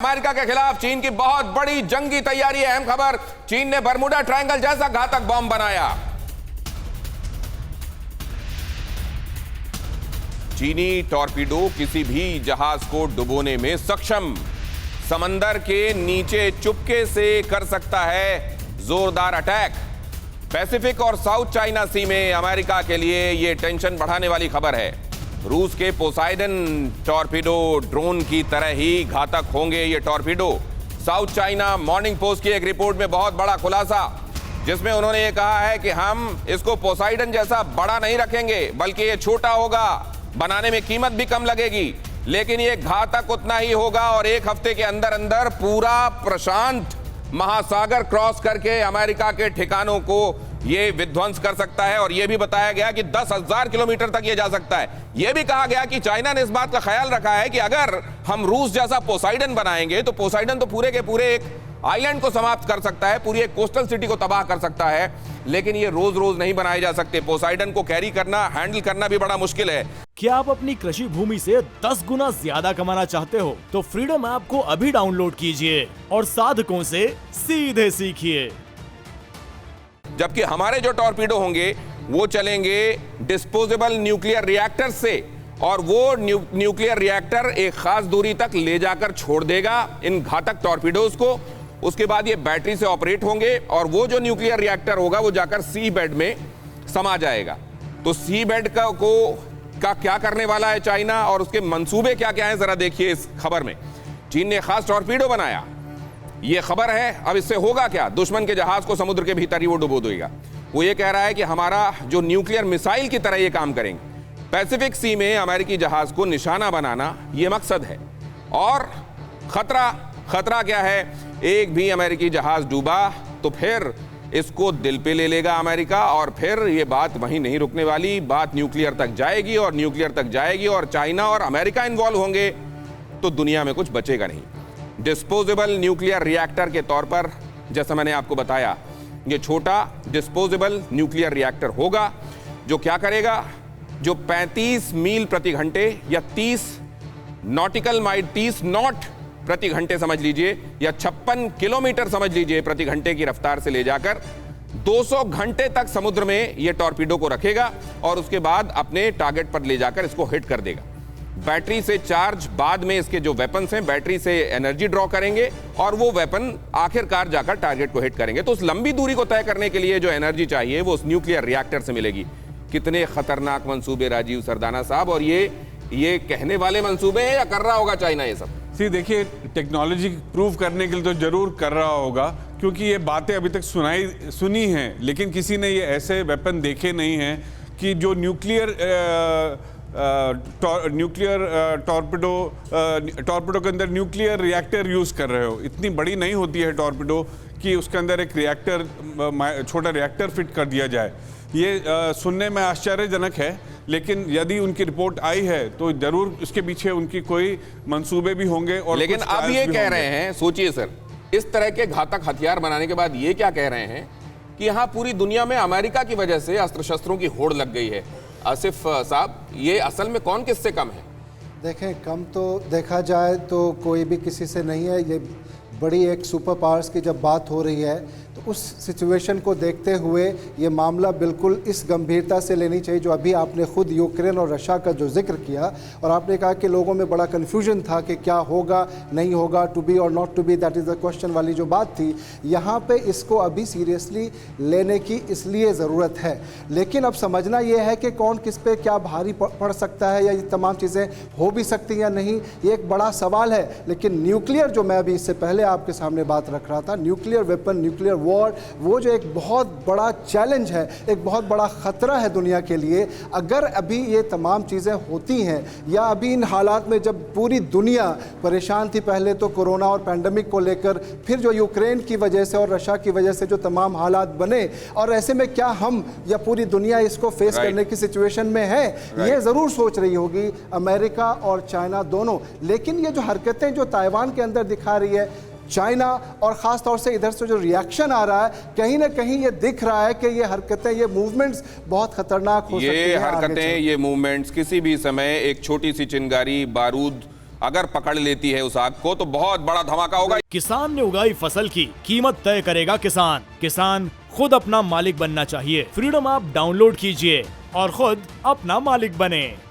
America के खिलाफ चीन की बहुत बड़ी जंगी तैयारी है। अहम खबर, चीन ने बरमूडा ट्रायंगल जैसा घातक बॉम्ब बनाया। चीनी टॉर्पीडो किसी भी जहाज को डुबोने में सक्षम, समंदर के नीचे चुपके से कर सकता है जोरदार अटैक। पैसिफिक और साउथ चाइना सी में अमेरिका के लिए यह टेंशन बढ़ाने वाली खबर है। रूस के पोसाइडन टॉर्पीडो ड्रोन की तरह ही घातक होंगे ये torpedo. South China morning post की एक रिपोर्ट में बहुत बड़ा खुलासा, जिसमें उन्होंने ये कहा है कि हम इसको पोसाइडन जैसा बड़ा नहीं रखेंगे, बल्कि ये छोटा होगा, बनाने में कीमत भी कम लगेगी, लेकिन ये घातक उतना ही होगा और एक हफ्ते के अंदर अंदर पूरा प्रशांत महासागर क्रॉस करके अमेरिका के ठिकानों को ये विध्वंस कर सकता है। और यह भी बताया गया कि 10,000 किलोमीटर तक ये जा सकता है। यह भी कहा गया कि चाइना ने इस बात का ख्याल रखा है कि अगर हम रूस जैसा पोसाइडन बनाएंगे तो पोसाइडन तो पूरे के पूरे एक आइलैंड को समाप्त कर सकता है, पूरी एक कोस्टल सिटी को तबाह कर सकता है, लेकिन ये रोज रोज नहीं बनाए जा सकते। पोसाइडन को कैरी करना, हैंडल करना भी बड़ा मुश्किल है। क्या आप अपनी कृषि भूमि से 10 गुना ज्यादा कमाना चाहते हो तो फ्रीडम ऐप को अभी डाउनलोड कीजिए और साधकों से सीधे सीखिए। जबकि हमारे जो टॉर्पीडो होंगे वो चलेंगे डिस्पोजेबल न्यूक्लियर रिएक्टर से, और वो न्यूक्लियर रिएक्टर एक खास दूरी तक ले जाकर छोड़ देगा इन घातक टॉर्पीडोज को। उसके बाद ये बैटरी से ऑपरेट होंगे और वो जो न्यूक्लियर रिएक्टर होगा वो जाकर सी बेड में समा जाएगा। तो सी बेड का क्या करने वाला है चाइना और उसके मंसूबे क्या क्या हैं, जरा देखिए इस खबर में। चीन ने खास टॉर्पीडो बनाया, ये खबर है। अब इससे होगा क्या? दुश्मन के जहाज को समुद्र के भीतर ही वो डुबो देगा। वो ये कह रहा है कि हमारा जो न्यूक्लियर मिसाइल की तरह ये काम करेंगे। पैसिफिक सी में अमेरिकी जहाज को निशाना बनाना ये मकसद है। और खतरा क्या है? एक भी अमेरिकी जहाज डूबा तो फिर इसको दिल पे ले लेगा अमेरिका, और फिर ये बात वहीं नहीं रुकने वाली, बात न्यूक्लियर तक जाएगी और न्यूक्लियर तक जाएगी और चाइना और अमेरिका इन्वॉल्व होंगे तो दुनिया में कुछ बचेगा नहीं। डिस्पोजेबल न्यूक्लियर रिएक्टर के तौर पर, जैसा मैंने आपको बताया, ये छोटा डिस्पोजेबल न्यूक्लियर रिएक्टर होगा जो क्या करेगा, जो 35 मील प्रति घंटे या 30 नॉटिकल माइल, 30 नॉट प्रति घंटे समझ लीजिए, या 56 किलोमीटर समझ लीजिए प्रति घंटे की रफ्तार से ले जाकर 200 घंटे तक समुद्र में ये टॉर्पीडो को रखेगा और उसके बाद अपने टारगेट पर ले जाकर इसको हिट कर देगा। बैटरी से चार्ज, बाद में इसके जो वेपन्स हैं बैटरी से एनर्जी ड्रॉ करेंगे और वो वेपन आखिरकार जाकर टारगेट को हिट करेंगे। तो उस लंबी दूरी को तय करने के लिए जो एनर्जी चाहिए वो उस न्यूक्लियर रिएक्टर से मिलेगी। कितने खतरनाक मंसूबे राजीव सरदाना साहब, और ये कहने वाले मंसूबे हैं या कर रहा होगा चाइना ये सब? देखिए, टेक्नोलॉजी प्रूव करने के लिए तो जरूर कर रहा होगा, क्योंकि ये बातें अभी तक सुनी हैं, लेकिन किसी ने ये ऐसे वेपन देखे नहीं हैं कि जो न्यूक्लियर टॉर्पीडो के अंदर न्यूक्लियर रिएक्टर यूज़ कर रहे हो। इतनी बड़ी नहीं होती है टॉर्पीडो कि उसके अंदर एक रिएक्टर, छोटा रिएक्टर फिट कर दिया जाए। ये सुनने में आश्चर्यजनक है, लेकिन यदि उनकी रिपोर्ट आई है तो जरूर इसके पीछे उनकी कोई मंसूबे भी होंगे। और लेकिन अब ये कह रहे हैं, सोचिए सर, इस तरह के घातक हथियार बनाने के बाद ये क्या कह रहे हैं कि यहाँ पूरी दुनिया में अमेरिका की वजह से अस्त्र शस्त्रों की होड़ लग गई है। आसिफ साहब, ये असल में कौन किससे कम है? देखें, कम तो देखा जाए तो कोई भी किसी से नहीं है। ये बड़ी एक सुपर पावर्स की जब बात हो रही है तो उस सिचुएशन को देखते हुए ये मामला बिल्कुल इस गंभीरता से लेनी चाहिए जो अभी आपने खुद यूक्रेन और रशिया का जो जिक्र किया, और आपने कहा कि लोगों में बड़ा कन्फ्यूजन था कि क्या होगा नहीं होगा, टू बी और not to be, that is the question वाली जो बात थी। यहाँ पे इसको अभी सीरियसली लेने की इसलिए ज़रूरत है। लेकिन अब समझना ये है कि कौन किस पे क्या भारी पड़ सकता है या ये तमाम चीज़ें हो भी सकती हैं या नहीं, ये एक बड़ा सवाल है। लेकिन न्यूक्लियर, जो मैं अभी इससे पहले आपके सामने बात रख रहा था, न्यूक्लियर वेपन, न्यूक्लियर वॉर, वो जो एक बहुत बड़ा चैलेंज है, एक बहुत बड़ा खतरा है दुनिया के लिए। अगर अभी ये तमाम चीज़ें होती हैं या अभी इन हालात में जब पूरी दुनिया परेशान थी, पहले तो कोरोना और पैंडमिक को लेकर, फिर जो यूक्रेन की वजह से और रशिया की वजह से जो तमाम हालात बने, और ऐसे में क्या हम या पूरी दुनिया इसको फेस करने की सिचुएशन में है, ये ज़रूर सोच रही होगी अमेरिका और चाइना दोनों। लेकिन ये जो हरकतें जो ताइवान के अंदर दिखा रही है चाइना, और ख़ास तौर से इधर से जो रिएक्शन आ रहा है, कहीं ना कहीं ये दिख रहा है कि ये हरकतें, ये मूवमेंट्स बहुत खतरनाक हो सकती हैं। ये हरकतें, ये मूवमेंट्स किसी भी समय एक छोटी सी चिंगारी, बारूद अगर पकड़ लेती है उस आग को तो बहुत बड़ा धमाका होगा। किसान ने उगाई फसल की कीमत तय करेगा किसान। किसान खुद अपना मालिक बनना चाहिए। फ्रीडम ऐप डाउनलोड कीजिए और खुद अपना मालिक बने।